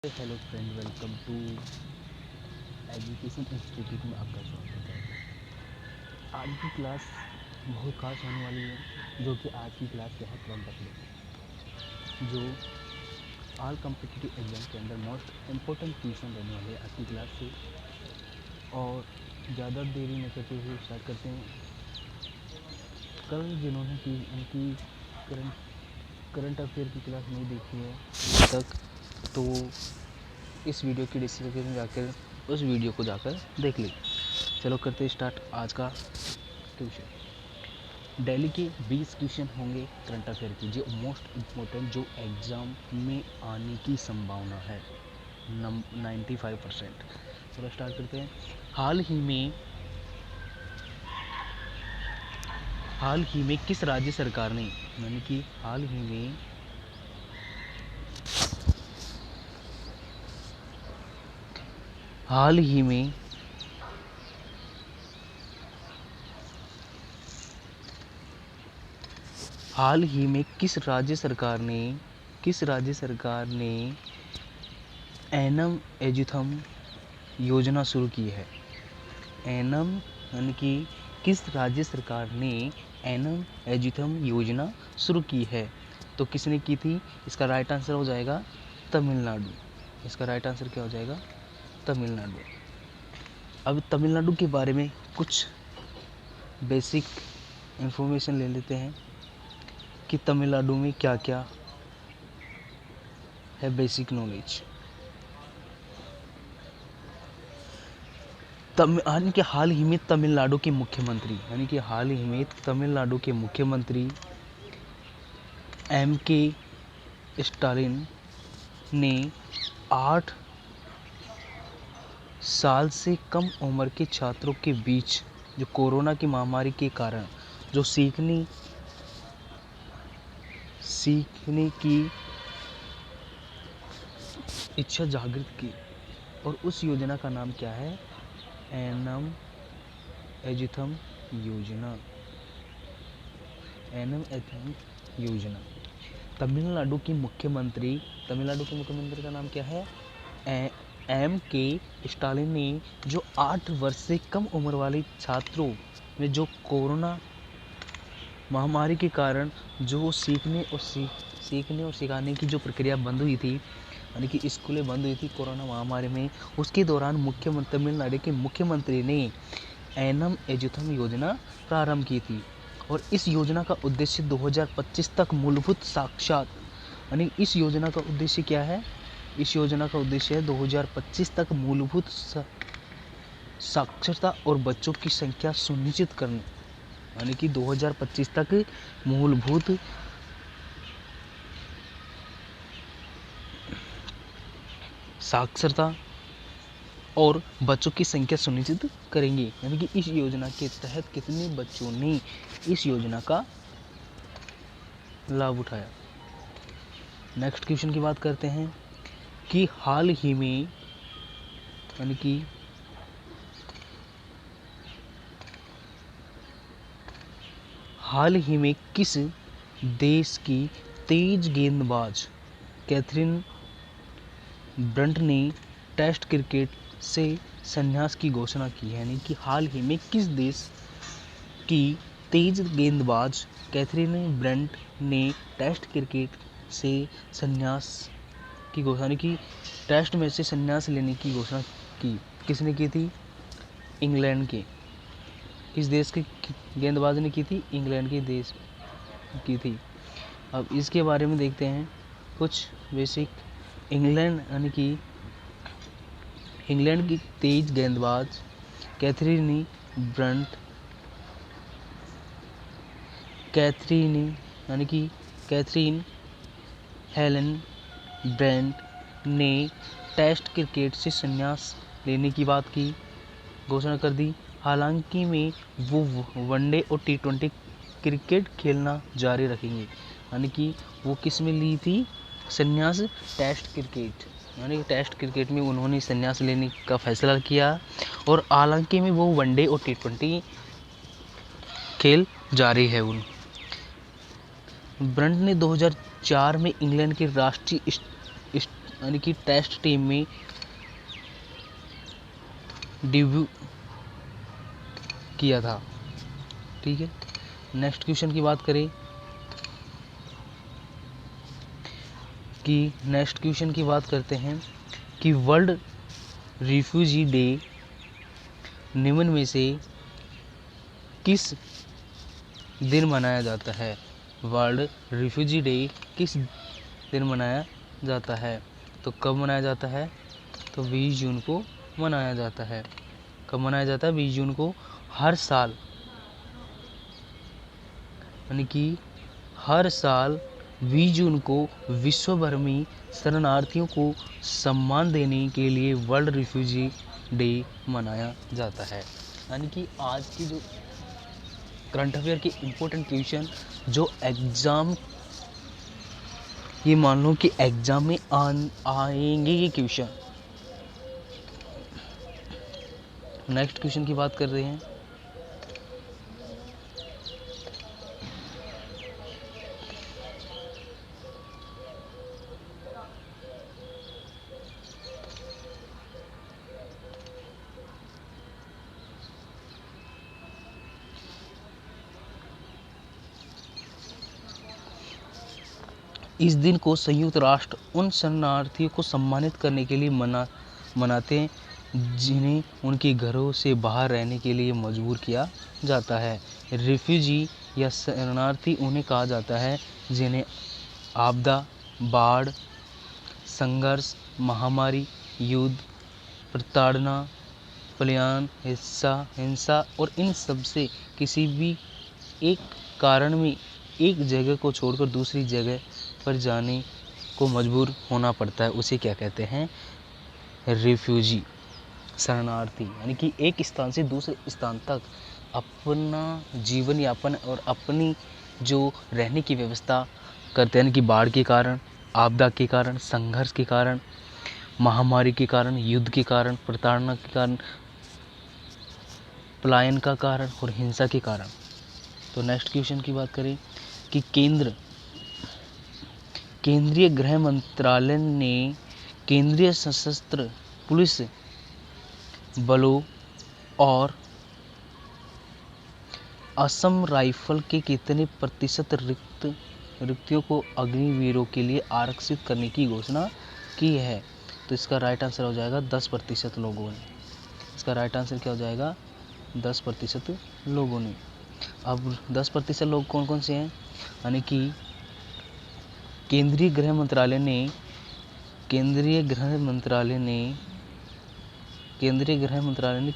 Hello friend, welcome to education institute में आपका स्वागत है। आज की क्लास बहुत खास होने वाली है, जो कि आज की क्लास क्या है, करंट अफेयर, जो ऑल कॉम्पिटिटिव एग्जाम के अंदर मोस्ट इम्पोर्टेंट क्वेश्चन रहने वाले हैं आज की क्लास से। और ज़्यादा देरी न करते हुए स्टार्ट करते हैं। कल जिन्होंने की उनकी करंट अफेयर की क्लास नहीं देखी है अभी तक, तो इस वीडियो की डिस्क्रिप्शन में जाकर उस वीडियो को जाकर देख लीजिए। चलो करते स्टार्ट आज का क्वेश्चन। दिल्ली के 20 क्वेश्चन होंगे करंट अफेयर की, जो मोस्ट इम्पोर्टेंट, जो एग्ज़ाम में आने की संभावना है 95%। चलो स्टार्ट करते हैं। हाल ही में किस राज्य सरकार ने, यानी कि हाल ही में किस राज्य सरकार ने एनम एजुथम योजना शुरू की है। एनम यानी कि किस राज्य सरकार ने एनम एजुथम योजना शुरू की है। तो किसने की थी? इसका राइट आंसर हो जाएगा तमिलनाडु। इसका राइट आंसर क्या हो जाएगा? तमिलनाडु। अब तमिलनाडु के बारे में कुछ बेसिक इंफॉर्मेशन ले लेते हैं कि तमिलनाडु में क्या क्या है, बेसिक नॉलेज। यानी कि हाल ही में तमिलनाडु के मुख्यमंत्री M.K. स्टालिन ने 8 साल से कम उम्र के छात्रों के बीच जो कोरोना की महामारी के कारण जो सीखने की इच्छा जागृत की, और उस योजना का नाम क्या है? एनम एजुथम योजना। तमिलनाडु के मुख्यमंत्री का नाम क्या है? M.K. स्टालिन ने जो 8 वर्ष से कम उम्र वाले छात्रों में जो कोरोना महामारी के कारण जो सीखने और सिखाने की जो प्रक्रिया बंद हुई थी, यानी कि स्कूलें बंद हुई थी कोरोना महामारी में, उसके दौरान तमिलनाडु के मुख्यमंत्री ने एनम एजुथम योजना प्रारंभ की थी। और इस योजना का उद्देश्य 2025 तक मूलभूत साक्षरता, यानी इस योजना का उद्देश्य क्या है? इस योजना का उद्देश्य है 2025 तक मूलभूत साक्षरता और बच्चों की संख्या सुनिश्चित करना, यानी कि 2025 तक मूलभूत साक्षरता और बच्चों की संख्या सुनिश्चित करेंगे। यानी कि इस योजना के तहत कितने बच्चों ने इस योजना का लाभ उठाया। नेक्स्ट क्वेश्चन की बात करते हैं कि हाल ही में किस देश की तेज गेंदबाज कैथरीन ब्रंट ने टेस्ट क्रिकेट से संन्यास की घोषणा की है। यानी कि हाल ही में किस देश की तेज गेंदबाज कैथरीन ब्रंट ने टेस्ट क्रिकेट से संन्यास की घोषणा, यानी कि टेस्ट में से संन्यास लेने की घोषणा की? किसने की थी? इंग्लैंड के। किस देश के गेंदबाज ने की थी? इंग्लैंड के देश की थी। अब इसके बारे में देखते हैं कुछ बेसिक। इंग्लैंड की तेज गेंदबाज कैथरीन हेलन ब्रंट ने टेस्ट क्रिकेट से संन्यास लेने की बात की, घोषणा कर दी। हालांकि में वो वनडे और T20 क्रिकेट खेलना जारी रखेंगे। यानी कि वो किस में ली थी संन्यास? Test cricket. यानी कि टेस्ट क्रिकेट में उन्होंने संन्यास लेने का फैसला किया, और हालांकि में वो वनडे और T20 खेल जारी है उन। ब्रंट ने 2004 में इंग्लैंड के राष्ट्रीय यानी कि टेस्ट टीम में डेब्यू किया था। ठीक है, नेक्स्ट क्वेश्चन की बात करें करते हैं कि वर्ल्ड रिफ्यूजी डे निम्न में से किस दिन मनाया जाता है? वर्ल्ड रिफ्यूजी डे किस दिन मनाया जाता है? तो कब मनाया जाता है? तो 20 जून को मनाया जाता है। कब मनाया जाता है? 20 जून को। हर साल, यानी कि हर साल 20 जून को विश्व भर में शरणार्थियों को सम्मान देने के लिए वर्ल्ड रिफ्यूजी डे मनाया जाता है। यानी कि आज की जो करंट अफेयर के इम्पोर्टेंट क्वेश्चन जो एग्ज़ाम, ये मान लो कि एग्ज़ाम में आएंगे ये क्वेश्चन। नेक्स्ट क्वेश्चन की बात कर रहे हैं। इस दिन को संयुक्त राष्ट्र उन शरणार्थियों को सम्मानित करने के लिए मनाते हैं जिन्हें उनके घरों से बाहर रहने के लिए मजबूर किया जाता है। रिफ्यूजी या शरणार्थी उन्हें कहा जाता है जिन्हें आपदा, बाढ़, संघर्ष, महामारी, युद्ध, प्रताड़ना, पलायन, हिंसा और इन सब से किसी भी एक कारण में एक जगह को छोड़कर दूसरी जगह पर जाने को मजबूर होना पड़ता है, उसे क्या कहते हैं? रिफ्यूजी, शरणार्थी। यानी कि एक स्थान से दूसरे स्थान तक अपना जीवन यापन और अपनी जो रहने की व्यवस्था करते हैं, कि बाढ़ के कारण, आपदा के कारण, संघर्ष के कारण, महामारी के कारण, युद्ध के कारण, प्रताड़ना के कारण, पलायन का कारण और हिंसा के कारण। तो नेक्स्ट क्वेश्चन की बात करें कि केंद्रीय गृह मंत्रालय ने केंद्रीय सशस्त्र पुलिस बलों और असम राइफल के कितने प्रतिशत रिक्तियों को अग्निवीरों के लिए आरक्षित करने की घोषणा की है? तो इसका राइट आंसर हो जाएगा 10% लोगों ने। इसका राइट आंसर क्या हो जाएगा? 10% लोगों ने। अब 10% लोग कौन कौन से हैं? यानी कि केंद्रीय गृह मंत्रालय ने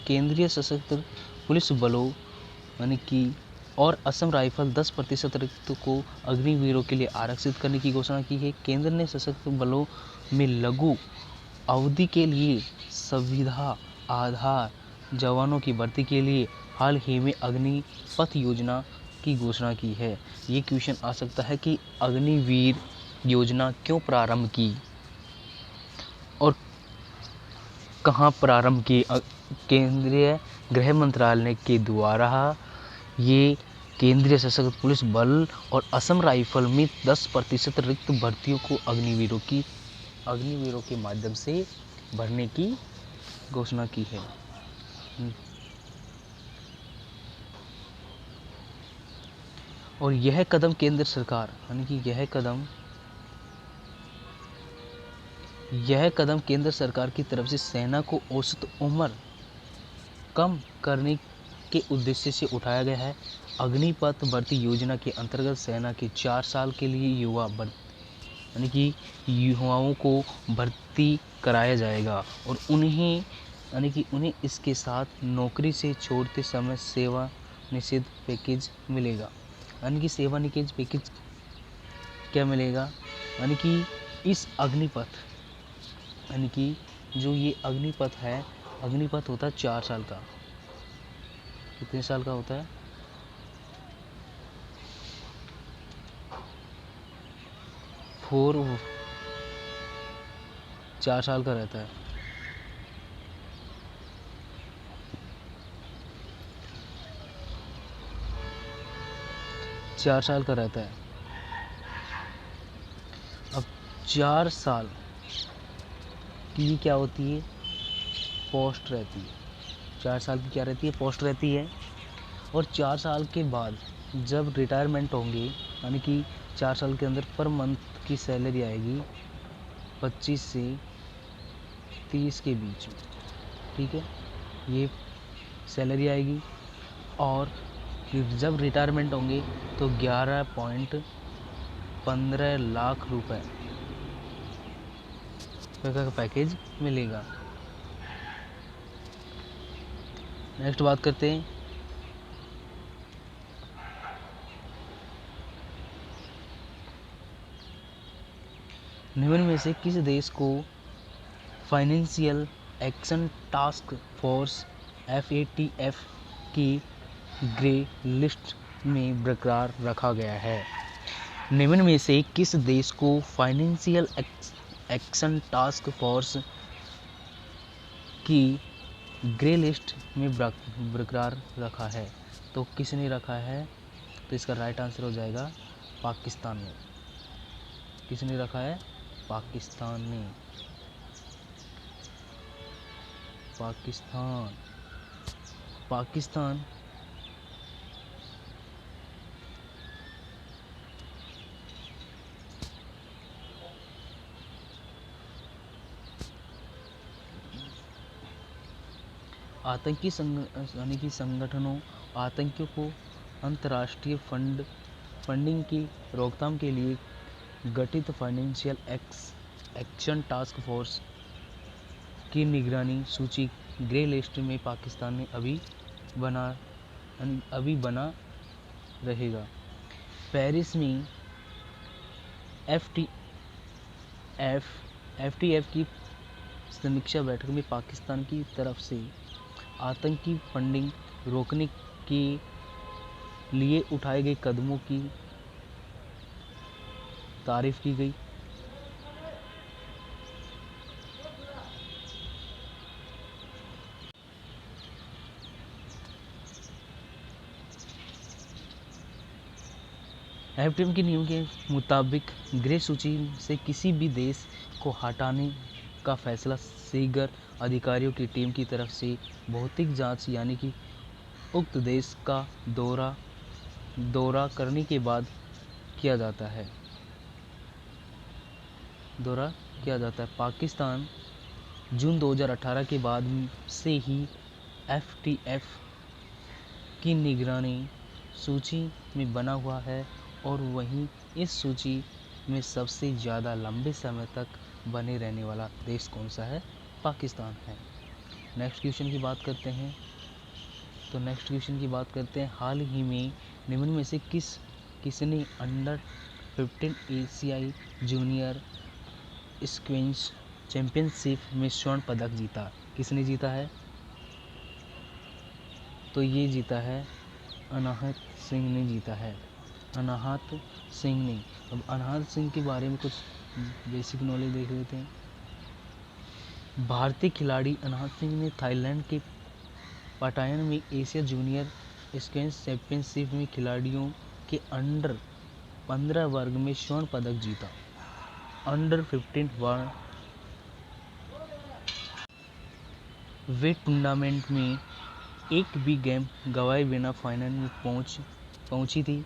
केंद्रीय सशस्त्र पुलिस बलों यानी कि और असम राइफल 10% रिक्त को अग्निवीरों के लिए आरक्षित करने की घोषणा की है। केंद्र ने सशस्त्र बलों में लघु अवधि के लिए सुविधा आधार जवानों की भर्ती के लिए हाल ही में अग्निपथ योजना की घोषणा की है। ये क्वेश्चन आ सकता है कि अग्निवीर योजना क्यों प्रारंभ की और कहाँ प्रारंभ की? केंद्रीय गृह मंत्रालय के द्वारा ये केंद्रीय सशस्त्र पुलिस बल और असम राइफल में 10% रिक्त भर्तियों को अग्निवीरों के माध्यम से भरने की घोषणा की है। और यह कदम केंद्र सरकार, यानी कि यह कदम केंद्र सरकार की तरफ से सेना को औसत उम्र कम करने के उद्देश्य से उठाया गया है। अग्निपथ भर्ती योजना के अंतर्गत सेना के 4 साल के लिए यानी कि युवाओं को भर्ती कराया जाएगा और उन्हें इसके साथ नौकरी से छोड़ते समय सेवा निषेध पैकेज मिलेगा। यानी कि सेवा निषेध पैकेज क्या मिलेगा? यानी कि इस अग्निपथ, यानी कि जो ये अग्निपथ है, अग्निपथ होता है 4 साल का। कितने साल का होता है? 4 साल का रहता है। अब 4 साल की क्या होती है, पोस्ट रहती है। 4 साल की क्या रहती है, पोस्ट रहती है। और 4 साल के बाद जब रिटायरमेंट होंगे, यानी कि 4 साल के अंदर पर मंथ की सैलरी आएगी 25 से 30 के बीच में, ठीक है, ये सैलरी आएगी। और जब रिटायरमेंट होंगे तो 11.15 लाख रुपए का पैकेज मिलेगा। नेक्स्ट बात करते हैं निम्न में से किस देश को financial action task force FATF की ग्रे लिस्ट में बरकरार रखा गया है। निम्न में से किस देश को फाइनेंशियल एक्शन टास्क फोर्स की ग्रे लिस्ट में बरकरार रखा है? तो किसने रखा है? तो इसका राइट आंसर हो जाएगा पाकिस्तान ने। किसने रखा है? पाकिस्तान ने। पाकिस्तान आतंकी यानी कि संगठनों, आतंकियों को अंतर्राष्ट्रीय फंडिंग की रोकथाम के लिए गठित फाइनेंशियल एक्शन टास्क फोर्स की निगरानी सूची ग्रे लिस्ट में पाकिस्तान ने अभी बना रहेगा। पेरिस में FATF की समीक्षा बैठक में पाकिस्तान की तरफ से आतंकी फंडिंग रोकने के लिए उठाए गए कदमों की तारीफ की गई। FATF के नियम के मुताबिक ग्रे सूची से किसी भी देश को हटाने का फैसला शीघ्र अधिकारियों की टीम की तरफ से भौतिक जांच यानी कि उक्त देश का दौरा करने के बाद किया जाता है। पाकिस्तान जून 2018 के बाद से ही FATF की निगरानी सूची में बना हुआ है और वहीं इस सूची में सबसे ज़्यादा लंबे समय तक बने रहने वाला देश कौन सा है? पाकिस्तान है। नेक्स्ट क्वेश्चन की बात करते हैं। हाल ही में निम्न में से किसने अंडर 15 एशियाई जूनियर स्क्वैश चैंपियनशिप में स्वर्ण पदक जीता? किसने जीता है? तो ये जीता है अनाहत सिंह ने जीता है। अनाहत सिंह ने। अब अनाहत सिंह के बारे में कुछ बेसिक नॉलेज देख लेते हैं। भारतीय खिलाड़ी अनाहत सिंह ने थाईलैंड के पटायन में एशिया जूनियर स्क्वैश चैंपियनशिप में खिलाड़ियों के अंडर 15 वर्ग में स्वर्ण पदक जीता। अंडर 15 वर्ग वे टूर्नामेंट में एक भी गेम गंवाए बिना फाइनल में पहुंची थी।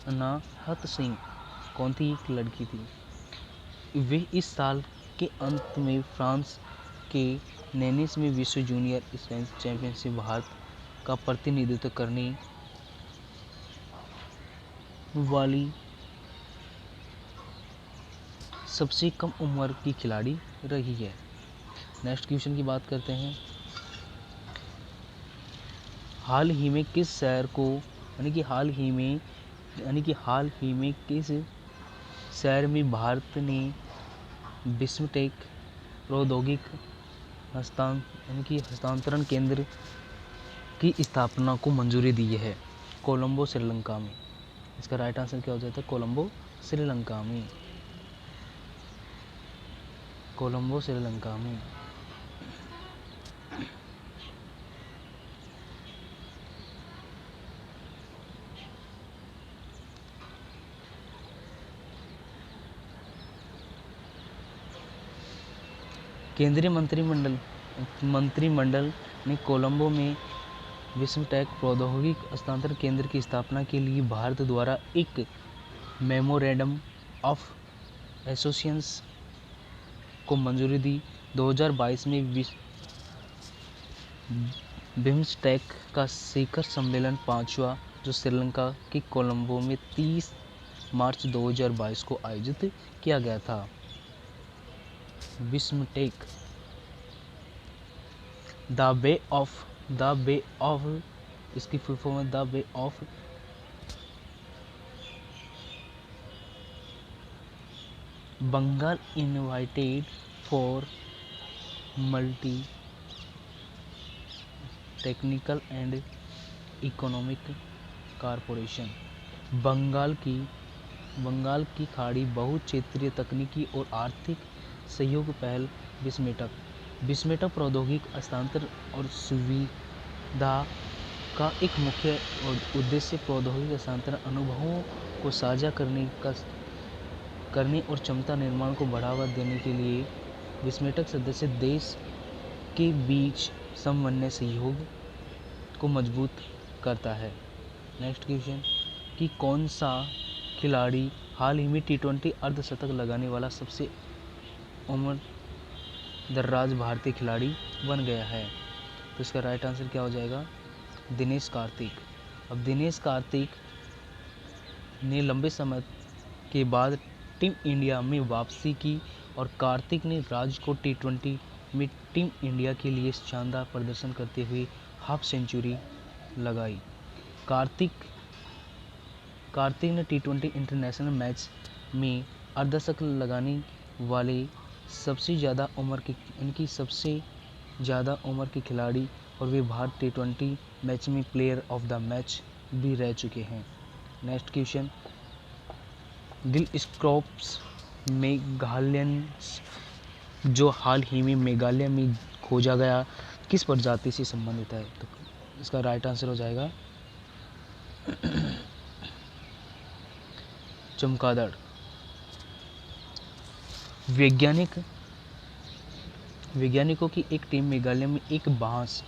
अनाहत सिंह कौन थी? एक लड़की थी। वे इस साल के अंत में फ्रांस के नेनिस में विश्व जूनियर स्क्वैश चैंपियनशिप भारत का प्रतिनिधित्व करने वाली सबसे कम उम्र की खिलाड़ी रही है। नेक्स्ट क्वेश्चन की बात करते हैं। हाल ही में किस शहर को हाल ही में किस शहर में भारत ने विस्मटेक प्रौद्योगिक हस्तांतरण केंद्र की स्थापना को मंजूरी दी है? कोलंबो श्रीलंका में। इसका राइट आंसर क्या हो जाता है? कोलंबो श्रीलंका में। केंद्रीय मंत्रिमंडल ने कोलंबो में विस्मटेक प्रौद्योगिक हस्तांतरण केंद्र की स्थापना के लिए भारत द्वारा एक मेमोरेंडम ऑफ एसोसिएशन को मंजूरी दी। 2022 में बिम्स्टेक का शिखर सम्मेलन 5वां, जो श्रीलंका के कोलंबो में 30 मार्च 2022 को आयोजित किया गया था। बिस्मटेक द वे ऑफ इसकी फुल फॉर्म है the bay of Bengal initiative for multi technical and economic corporation. Bengal की खाड़ी बहुक्षेत्रीय तकनीकी और आर्थिक सहयोग पहल बिस्मटेक प्रौद्योगिक हस्तांतरण और सुविधा का एक मुख्य उद्देश्य प्रौद्योगिक हस्तांतरण अनुभवों को साझा करने और क्षमता निर्माण को बढ़ावा देने के लिए बिस्मटेक सदस्य देश के बीच समन्वय सहयोग को मजबूत करता है। नेक्स्ट क्वेश्चन कि कौन सा खिलाड़ी हाल ही में T20 अर्धशतक लगाने वाला सबसे उम्रदराज भारतीय खिलाड़ी बन गया है? तो इसका राइट आंसर क्या हो जाएगा? दिनेश कार्तिक। अब दिनेश कार्तिक ने लंबे समय के बाद टीम इंडिया में वापसी की और कार्तिक ने राज्य को T20 में टीम इंडिया के लिए शानदार प्रदर्शन करते हुए हाफ सेंचुरी लगाई। कार्तिक ने T20 इंटरनेशनल मैच में अर्धशतक लगाने वाले सबसे ज़्यादा उम्र के खिलाड़ी और वे भारत T20 मैच में प्लेयर ऑफ द मैच भी रह चुके हैं। नेक्स्ट क्वेश्चन, गिलस्क्रोप्स मेघालयंस जो हाल ही में मेघालय में खोजा गया किस प्रजाति से संबंधित है? तो इसका राइट आंसर हो जाएगा चमगादड़। वैज्ञानिकों की एक टीम मेघालय में एक बांस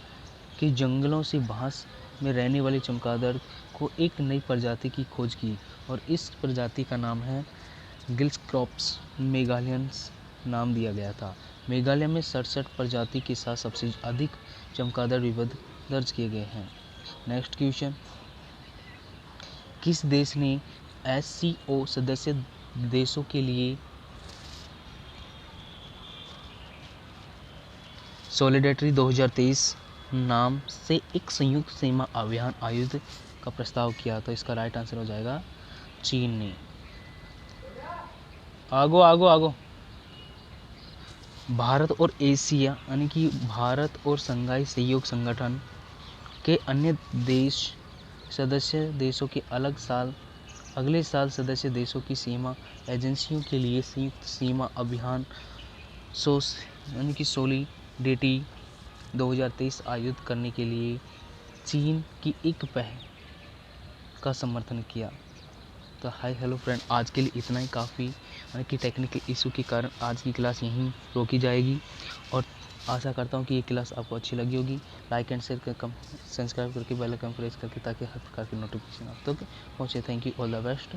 के जंगलों से बांस में रहने वाले चमगादड़ को एक नई प्रजाति की खोज की और इस प्रजाति का नाम है गिलस्क्रोप्स मेघालयंस नाम दिया गया था। मेघालय में 67 प्रजाति के साथ सबसे अधिक चमगादड़ विविध दर्ज किए गए हैं। नेक्स्ट क्वेश्चन, किस देश ने SCO सदस्य देशों के लिए सॉलिडेरिटी 2023 नाम से एक संयुक्त सीमा अभियान आयोजित का प्रस्ताव किया? तो इसका राइट आंसर हो जाएगा चीन ने। आगो भारत और एशिया यानी कि भारत और शंघाई सहयोग संगठन के अन्य सदस्य देशों के अगले साल सदस्य देशों की सीमा एजेंसियों के लिए संयुक्त सीमा अभियान यानी कि सॉलिडेरिटी 2023 आयोजित करने के लिए चीन की एक पहल का समर्थन किया। तो हाय हेलो फ्रेंड, आज के लिए इतना ही काफ़ी, यानी कि टेक्निकल इशू के कारण आज की क्लास यहीं रोकी जाएगी और आशा करता हूँ कि ये क्लास आपको अच्छी लगी होगी। लाइक एंड शेयर कर सब्सक्राइब करके बेल आइकन प्रेस करके ताकि हर प्रकार की नोटिफिकेशन आप तक पहुँचे। Thank you, all the best.